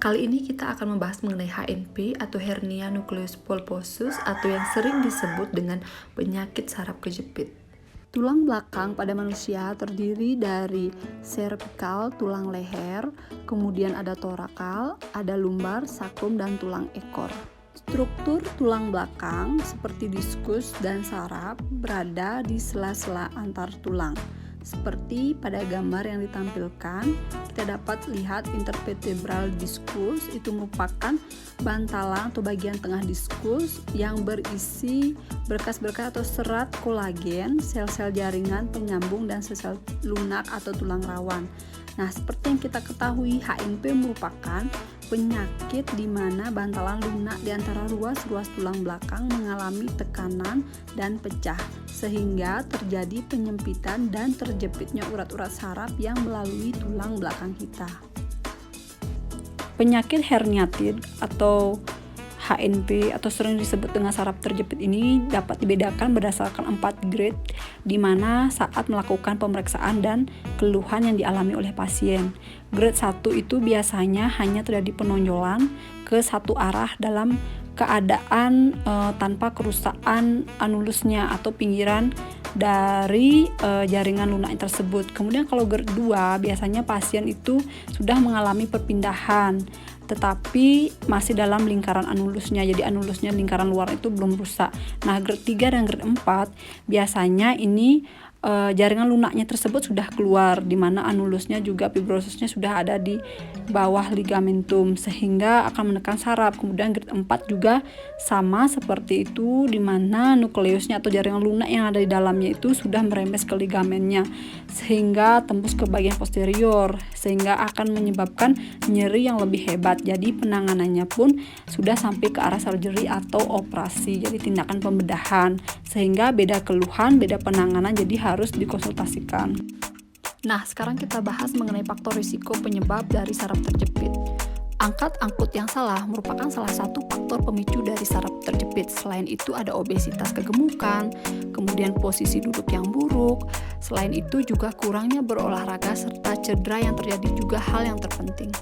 Kali ini kita akan membahas mengenai HNP atau hernia nucleus pulposus atau yang sering disebut dengan penyakit saraf kejepit. Tulang belakang pada manusia terdiri dari cervical, tulang leher, kemudian ada torakal, ada lumbar, sacrum, dan tulang ekor. Struktur tulang belakang seperti diskus dan saraf berada di sela-sela antar tulang. Seperti pada gambar yang ditampilkan, kita dapat lihat intervertebral diskus itu merupakan bantalan atau bagian tengah diskus yang berisi berkas-berkas atau serat kolagen, sel-sel jaringan penyambung, dan sel-sel lunak atau tulang rawan. Nah, seperti yang kita ketahui, HNP merupakan penyakit di mana bantalan lunak di antara ruas-ruas tulang belakang mengalami tekanan dan pecah, sehingga terjadi penyempitan dan terjepitnya urat-urat saraf yang melalui tulang belakang kita. Penyakit herniated atau HNP atau sering disebut dengan saraf terjepit ini dapat dibedakan berdasarkan 4 grade di mana saat melakukan pemeriksaan dan keluhan yang dialami oleh pasien. Grade 1 itu biasanya hanya terjadi penonjolan ke satu arah dalam keadaan tanpa kerusakan anulusnya atau pinggiran dari jaringan lunak tersebut. Kemudian kalau grade 2 biasanya pasien itu sudah mengalami perpindahan tetapi masih dalam lingkaran anulusnya, jadi anulusnya lingkaran luar itu belum rusak. Nah, grade 3 dan grade 4 biasanya ini jaringan lunaknya tersebut sudah keluar, di mana anulusnya juga fibrosisnya sudah ada di bawah ligamentum sehingga akan menekan saraf. Kemudian grade 4 juga sama seperti itu, di mana nukleusnya atau jaringan lunak yang ada di dalamnya itu sudah merembes ke ligamennya sehingga tembus ke bagian posterior, sehingga akan menyebabkan nyeri yang lebih hebat. Jadi penanganannya pun sudah sampai ke arah surgery atau operasi, jadi tindakan pembedahan, sehingga beda keluhan, beda penanganan, jadi harus dikonsultasikan. Nah, sekarang kita bahas mengenai faktor risiko penyebab dari saraf terjepit. Angkat-angkut yang salah merupakan salah satu faktor pemicu dari saraf terjepit. Selain itu ada obesitas kegemukan, kemudian posisi duduk yang buruk. Selain itu juga kurangnya berolahraga serta cedera yang terjadi juga hal yang terpenting.